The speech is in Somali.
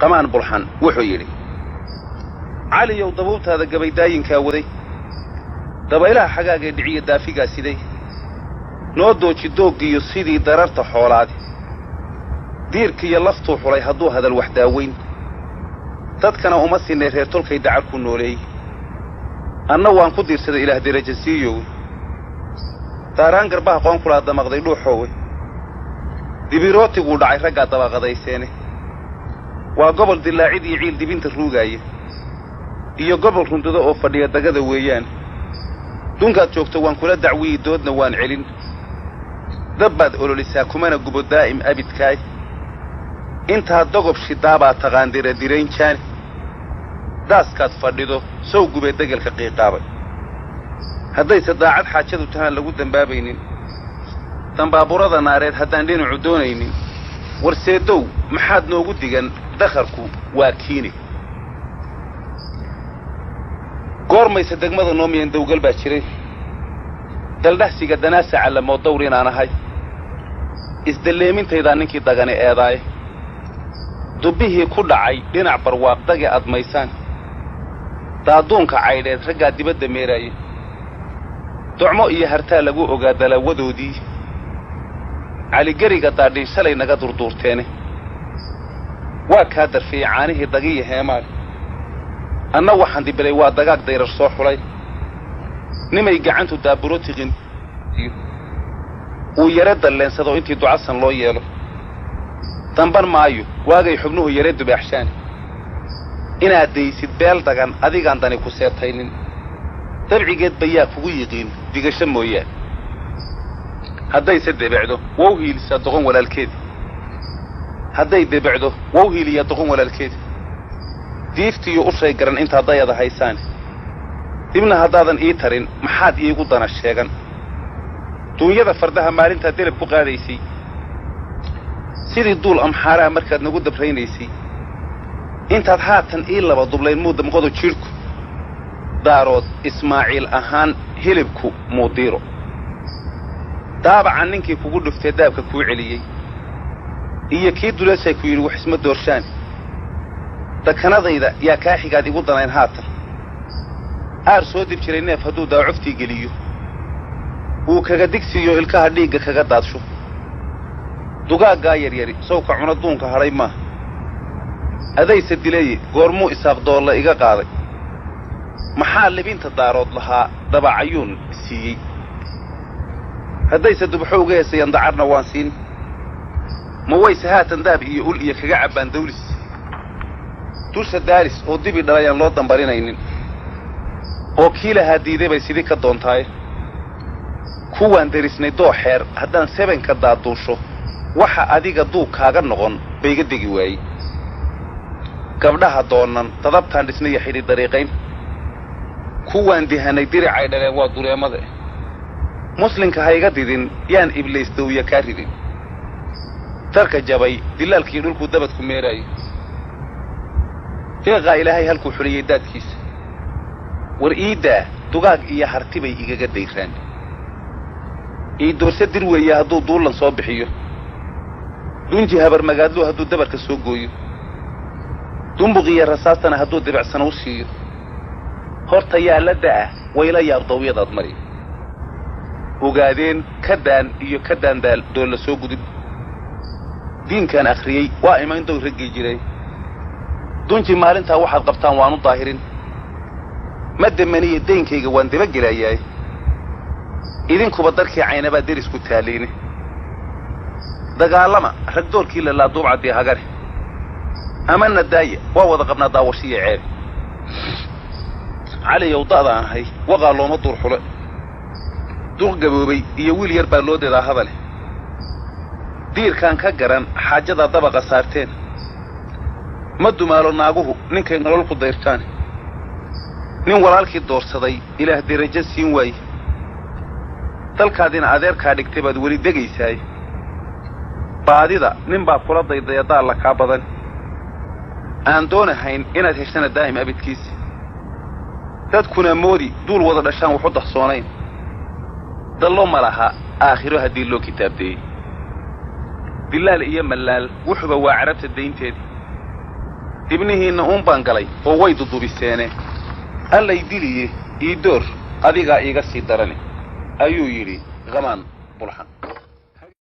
qamaan bulxan wuxuu yidhi caliyow dabuubtaada gabaydaayiinkaa waday dabaylaha xagaagee dhiciya daafigaa siday noo dooji dooggiiyo sidii dararta xoolaadi diirkiiyo laftuu xulay hadduu hadal wax daaweyn dadkana uma siinay reer tolkay dacar ku nooleey anna waan ku diirsaday ilaah deraja siiyow daaraan garbaha qoonkulaa damaqday dhuuxoowe dibirootiguu dhacay raggaa dabaqadayseene waa gobol dilaacid iyo ciil dibinta ruugaaya iyo gobol rundado oo fadhiya dagada weeyaan dunkaad joogto waan kula dacwiyi doodna waan celin dab baad ololisaa kumana gubo daa'im abidkaay intaad dogob shidaabaad taqaandira dirayn jaani daaskaad fadhido sow gubee degelka qiiqaabay haddayse daacad xaajadu tahaan lagu dambaabaynin dambaaburada naareed haddaan dhinacu doonaynin warseedow maxaad noogu digan dakharku waa kiini goormayse degmada noomiyan dawgal baa jiray daldhahsiga danaasa callamoo dawr inaan ahay isdalleemintaydaa ninkii dagani eedaaye dubbihii ku dhacay dhinac barwaaqdage admaysaan daaduunka caydheed raggaa dibadda meeraaya docmo iyo hartaa lagu ogaa dalaawadoodii caligeriga daadhiin shalay naga durduurteene waa kaa darfiyey caanihii dagiya heemaal anna waxaan dibilay waa dagaag dayrar soo xulay nimay gacantu daaburo tiqin uu yare dalleensado intii ducasan loo yeelo damban maayo waagay xubnuhu yare dubaaxshaan inaad daysid beel dagan adigaan dani ku seetaynin dabcigeed bayaa kugu yiqiin digasho mooyaan haddayse debecdo wow hiilisaa doqon walaalkeeda hadday debecdo wow hiiliyaa doqon walaalkeeda diiftiiyo u shay garan intaad dayada haysaane dibna haddaadan ii tarin maxaad iigu dana sheegan duunyada fardaha maalintaad delab ku qaadaysay sidii duul amxaaraha markaad nagu dabraynaysay intaad haatan ii laba dublayn muu damqodo jidhku daarood ismaaciil ahaan hilibku muudiiro daabacan ninkii kugu dhuftee daabka kuu celiyey iyo kii dulashay ku yidhi wax isma doorshaan dakanadayda yaa kaa xigaad igu danayn haatan aar soo dib jiray neef hadduu daacuftii geliyo uu kaga digsiiyo ilkaha dhiigga kaga daadsho dugaaggaa yaryari sawka cuna duunka hadhay maaha adayse dilaye goormuu isaaq doolla iga qaaday maxaa libinta daarood lahaa dabacayuun siiyey haddayse dubxo uga heesayaan dacarna waan siin ma wayse haatan daab iyo ul iyo kaga cabbaan dawlis dusha daaris oo dibi dhalayaan loo dambarinaynin oo kii lahaa diiday bay sidii ka doontaaye kuwaan derisnay dooxeer haddaan sebenka daaduusho waxa adiga duug kaaga noqon bayga degi waayey gabdhaha doonan dadabtaan dhisnaya xidhi dariiqayn kuwaan dihanay diricay dhaleen waa dureemada muslinka hayga didin yaan ibliis dawya kaa ridin darka jabay dilaalkii dhulku dabadku meeraayo deeqaa ilaahay halkuu xuliyey daadkiisa war iiddaa dugaag iyo harti bay igaga dayraan ii doorse dir weeye hadduu duullan soo bixiyo dunji habarmagaadluu hadduu dabarka soo gooyo dumbuqiyo rasaastana hadduu dibacsana u siiyo horta yaa la da'a wayla yaab dawyadaad mari ogaadeen ka daan iyo ka daandaal doolla soo gudub diinkaan akhriyey waa imayn dow raggii jiray dunji maalintaa waxaad qabtaan waanu daahirin ma damaniya daynkayga waan dabagelayaay idinkuba darkii caynabaa derisku taaliine dagaalama rag doolkii lalaa duubcaddii hagare amana daaya waa wada qabnaa daawashiya ceeb caliyow da'daan ahay waqaa looma duur xule duq gaboobay iyo wiil yar baa loo deedaa hadale diirkaan ka garan xaajadaa dabaqa saarteen ma dumaalo naaguhu ninkay nolol ku dayrtaan nin walaalkii doorsaday ilaah derajo siin waaye dalkaadina adeerkaa dhigtay baad weli degaysaay baadida nin baa kula daydaya daalla kaa badan aan doonahayn inaad heshana daa'im abidkiisa dadkuna moodi duul wada dhashaan waxu dahsoonayn dallo ma laha aakhiro haddii loo kitaabdeeyey dilaal iyo mallaal wuxuba waa carabta daynteedii ibnihiinna uun baan galay oo way dudubiseene allay diliye ii door adigaa iiga sii darani ayuu yidhi qamaan bulxan.